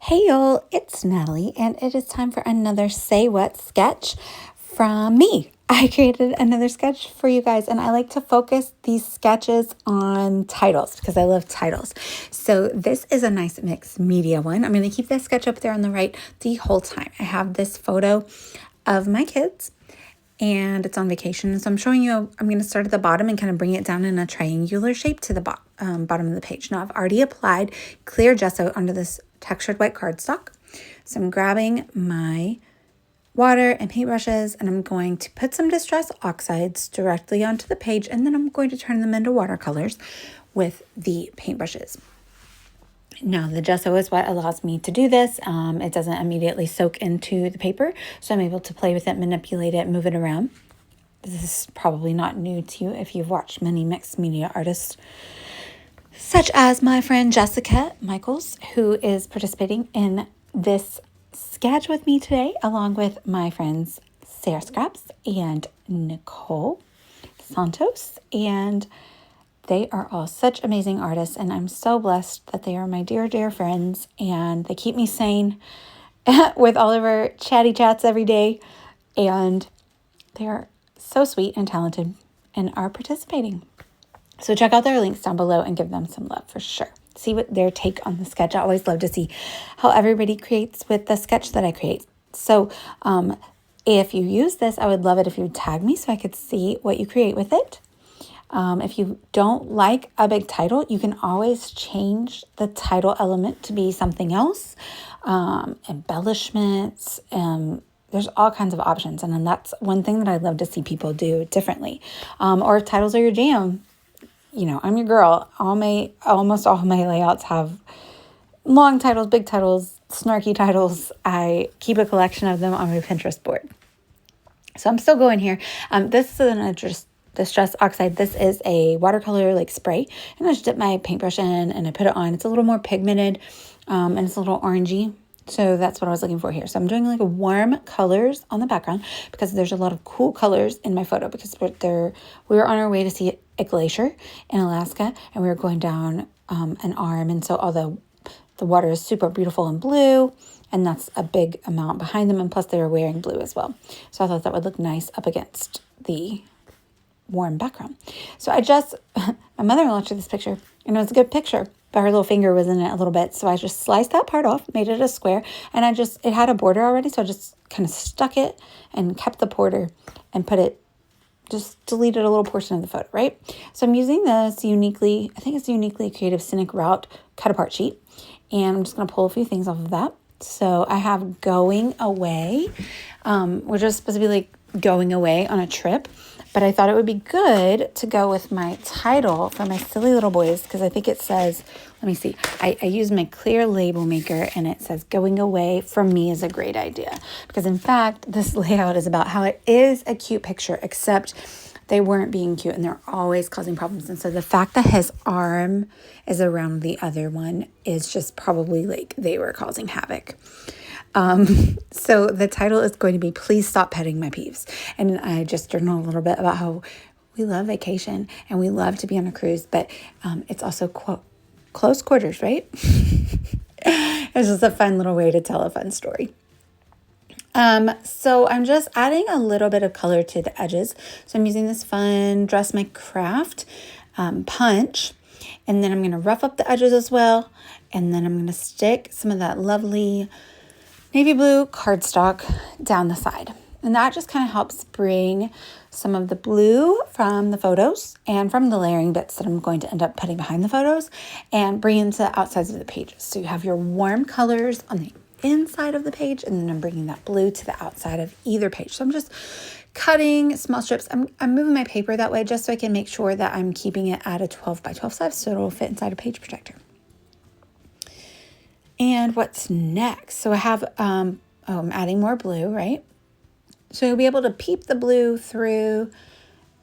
Hey y'all, it's Natalie, and it is time for another Say What sketch from me. I created another sketch for you guys, and I like to focus these sketches on titles because I love titles. So this is a nice mixed media one. I'm going to keep this sketch up there on the right the whole time. I have this photo of my kids, and it's on vacation. So I'm showing you, I'm going to start at the bottom and kind of bring it down in a triangular shape to the bottom of the page. Now I've already applied clear gesso onto this textured white cardstock. So I'm grabbing my water and paintbrushes, and I'm going to put some distress oxides directly onto the page, and then I'm going to turn them into watercolors with the paintbrushes. Now, the gesso is what allows me to do this. It doesn't immediately soak into the paper, so I'm able to play with it, manipulate it, move it around. This is probably not new to you if you've watched many mixed media artists, such as my friend Jessica Michaels, who is participating in this sketch with me today, along with my friends Sarah Scraps and Nicole Santos. And they are all such amazing artists, and I'm so blessed that they are my dear, dear friends, and they keep me sane with all of our chatty chats every day. And they are so sweet and talented and are participating. So check out their links down below and give them some love for sure. See what their take on the sketch. I always love to see how everybody creates with the sketch that I create. So if you use this, I would love it if you would tag me so I could see what you create with it. If you don't like a big title, you can always change the title element to be something else. Embellishments, there's all kinds of options. And then that's one thing that I'd love to see people do differently. Or if titles are your jam, you know, I'm your girl. Almost all my layouts have long titles, big titles, snarky titles. I keep a collection of them on my Pinterest board. So I'm still going here. This is an distress oxide. This is a watercolor like spray, and I just dip my paintbrush in and I put it on. It's a little more pigmented, and it's a little orangey. So that's what I was looking for here. So I'm doing like warm colors on the background because there's a lot of cool colors in my photo because we were on our way to see a glacier in Alaska, and we were going down an arm. And so although the water is super beautiful and blue, and that's a big amount behind them, and plus they were wearing blue as well. So I thought that would look nice up against the warm background. So my mother-in-law took this picture, and it was a good picture, but her little finger was in it a little bit. So I just sliced that part off, made it a square, and it had a border already. So I just kind of stuck it and kept the border and just deleted a little portion of the photo, right? So I'm using this uniquely creative scenic route cut apart sheet, and I'm just going to pull a few things off of that. So I have going away, which is supposed to be like going away on a trip. But I thought it would be good to go with my title for my silly little boys because I think it says, let me see, I use my clear label maker, and it says going away from me is a great idea. Because in fact, this layout is about how it is a cute picture, except they weren't being cute and they're always causing problems. And so the fact that his arm is around the other one is just probably like they were causing havoc. So the title is going to be Please Stop Petting My Peeves. And I just journal a little bit about how we love vacation and we love to be on a cruise, but it's also close quarters, right? It's just a fun little way to tell a fun story. So I'm just adding a little bit of color to the edges. So I'm using this fun Dress My Craft punch, and then I'm going to rough up the edges as well. And then I'm going to stick some of that lovely navy blue cardstock down the side. And that just kind of helps bring some of the blue from the photos and from the layering bits that I'm going to end up putting behind the photos and bring into the outsides of the pages. So you have your warm colors on the inside of the page, and then I'm bringing that blue to the outside of either page. So I'm just cutting small strips. I'm moving my paper that way just so I can make sure that I'm keeping it at a 12 by 12 size so it'll fit inside a page protector. And what's next? So I have, I'm adding more blue, right? So you'll be able to peep the blue through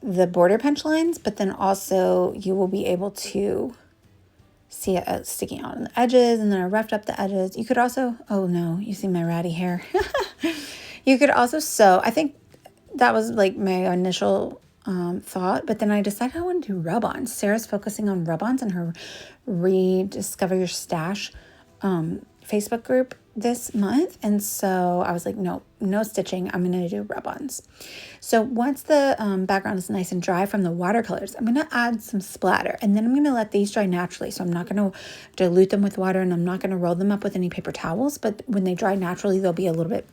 the border punch lines, but then also you will be able to see it sticking out on the edges, and then I roughed up the edges. You could also, oh no, you see my ratty hair. You could also sew. I think that was like my initial thought, but then I decided I want to do rub-ons. Sarah's focusing on rub-ons in her Rediscover Your Stash Facebook group this month. And so I was like, no stitching. I'm going to do rub-ons. So once the background is nice and dry from the watercolors, I'm going to add some splatter. And then I'm going to let these dry naturally. So I'm not going to dilute them with water, and I'm not going to roll them up with any paper towels. But when they dry naturally, they'll be a little bit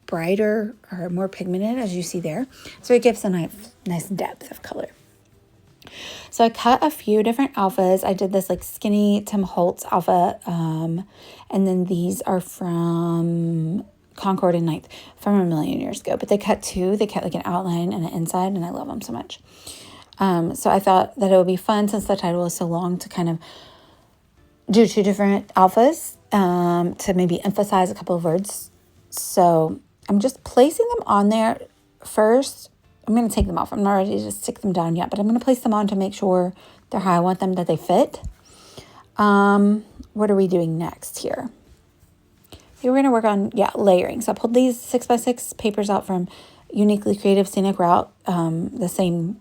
brighter or more pigmented, as you see there. So it gives a nice depth of color. So I cut a few different alphas. I did this like skinny Tim Holtz alpha. And then these are from Concord and Ninth from a million years ago. But they cut two. They cut like an outline and an inside, and I love them so much. So I thought that it would be fun, since the title is so long, to kind of do two different alphas to maybe emphasize a couple of words. So I'm just placing them on there first. I'm going to take them off. I'm not ready to stick them down yet, but I'm going to place them on to make sure they're how I want them, that they fit. What are we doing next here? We're going to work on, layering. So I pulled these 6x6 papers out from Uniquely Creative Scenic Route, the same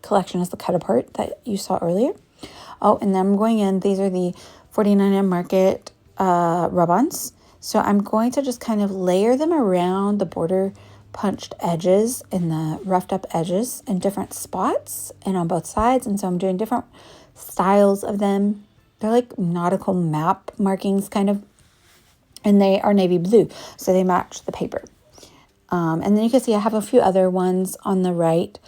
collection as the cut apart that you saw earlier. Oh, and then I'm going in. These are the 49 Market rub-ons. So I'm going to just kind of layer them around the border punched edges and the roughed up edges in different spots and on both sides. And so I'm doing different styles of them. They're like nautical map markings kind of, and they are navy blue, so they match the paper. And then you can see I have a few other ones on the right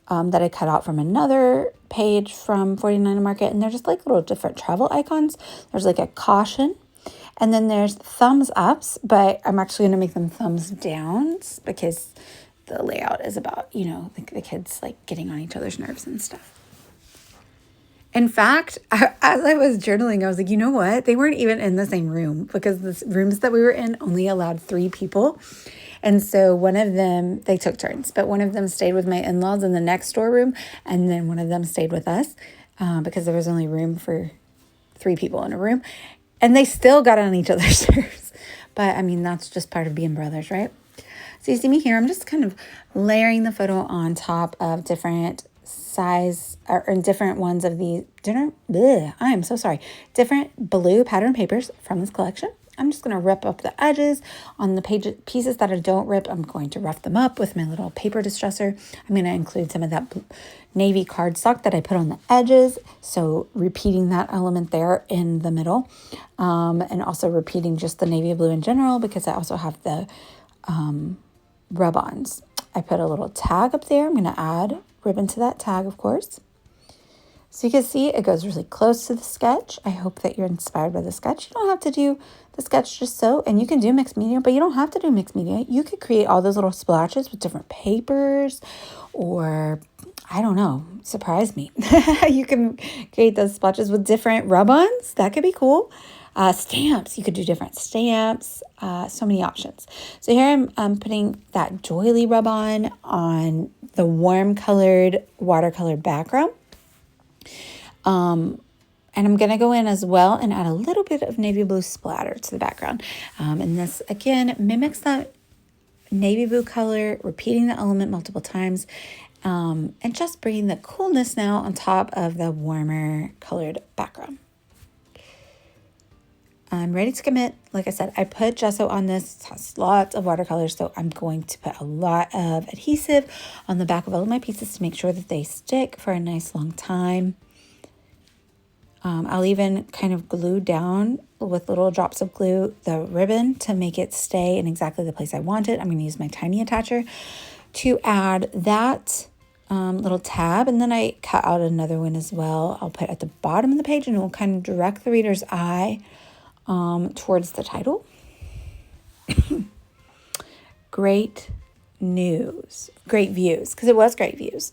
that I cut out from another page from 49 Market, and they're just like little different travel icons. There's like a caution. And then there's thumbs ups, but I'm actually going to make them thumbs downs because the layout is about, the kids like getting on each other's nerves and stuff. In fact, as I was journaling, I was like, you know what? They weren't even in the same room, because the rooms that we were in only allowed 3 people. And so one of them, they took turns, but one of them stayed with my in-laws in the next door room. And then one of them stayed with us because there was only room for 3 people in a room. And they still got on each other's nerves. But I mean, that's just part of being brothers, right? So you see me here, I'm just kind of layering the photo on top of different size or different ones of these different blue pattern papers from this collection. I'm just going to rip up the edges on the pieces that I don't rip. I'm going to rough them up with my little paper distresser. I'm going to include some of that navy cardstock that I put on the edges. So repeating that element there in the middle, and also repeating just the navy blue in general, because I also have the rub-ons. I put a little tag up there. I'm going to add ribbon to that tag, of course. So you can see it goes really close to the sketch. I hope that you're inspired by the sketch. You don't have to do the sketch just so, and you can do mixed media, but you don't have to do mixed media. You could create all those little splashes with different papers, or I don't know, surprise me. You can create those splotches with different rub-ons. That could be cool. Stamps, you could do different stamps. So many options. So here I'm putting that doily rub-on the warm colored watercolor background. And I'm going to go in as well and add a little bit of navy blue splatter to the background. And this, again, mimics that navy blue color, repeating the element multiple times, and just bringing the coolness now on top of the warmer colored background. I'm ready to commit. Like I said, I put gesso on this. It has lots of watercolors, so I'm going to put a lot of adhesive on the back of all of my pieces to make sure that they stick for a nice long time. I'll even kind of glue down with little drops of glue the ribbon to make it stay in exactly the place I want it. I'm going to use my tiny attacher to add that little tab, and then I cut out another one as well. I'll put at the bottom of the page, and it will kind of direct the reader's eye towards the title. Great news, great views, because it was great views.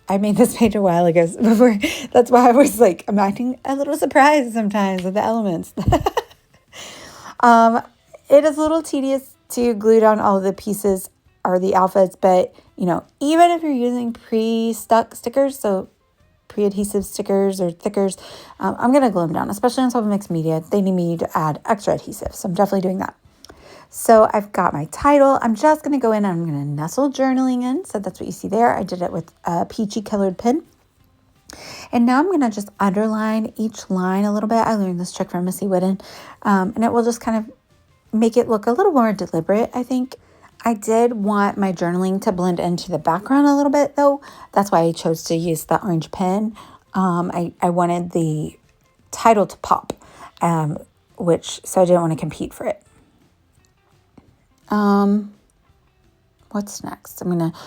I made this page a while ago before. That's why I was like, I'm acting a little surprised sometimes with the elements. It is a little tedious to glue down all of the pieces or the alphas, but even if you're using pre-stuck stickers, so pre-adhesive stickers or thickers, I'm going to glue them down, especially on top of mixed media. They need me to add extra adhesive, so I'm definitely doing that. So I've got my title. I'm just going to go in and I'm going to nestle journaling in. So that's what you see there. I did it with a peachy colored pen. And now I'm going to just underline each line a little bit. I learned this trick from Missy Whitten, and it will just kind of make it look a little more deliberate, I think. I did want my journaling to blend into the background a little bit, though. That's why I chose to use the orange pen. I wanted the title to pop, so I didn't want to compete for it. What's next? I'm going to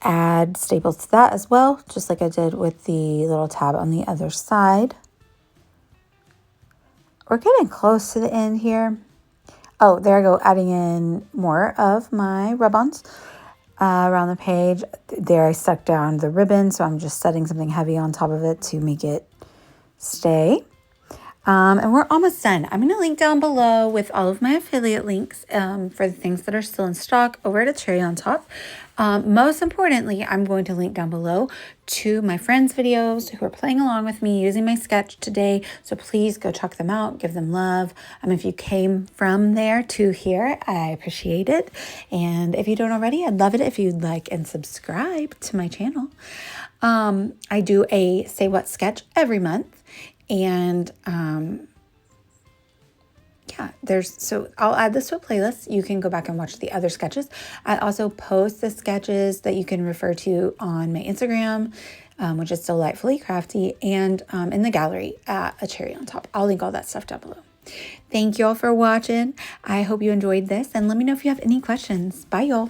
add staples to that as well, just like I did with the little tab on the other side. We're getting close to the end here. Oh, there I go, adding in more of my rub-ons around the page. There I stuck down the ribbon, so I'm just setting something heavy on top of it to make it stay. And we're almost done. I'm going to link down below with all of my affiliate links for the things that are still in stock over at Cherry on Top. Most importantly, I'm going to link down below to my friends' videos who are playing along with me using my sketch today. So please go check them out, give them love. If you came from there to here, I appreciate it. And if you don't already, I'd love it if you'd like and subscribe to my channel. I do a Say What sketch every month. And so I'll add this to a playlist. You can go back and watch the other sketches. I also post the sketches that you can refer to on my Instagram, which is Delightfully Crafty, and in the gallery at A Cherry on Top. I'll link all that stuff down below. Thank you all for watching. I hope you enjoyed this, and let me know if you have any questions. Bye, y'all.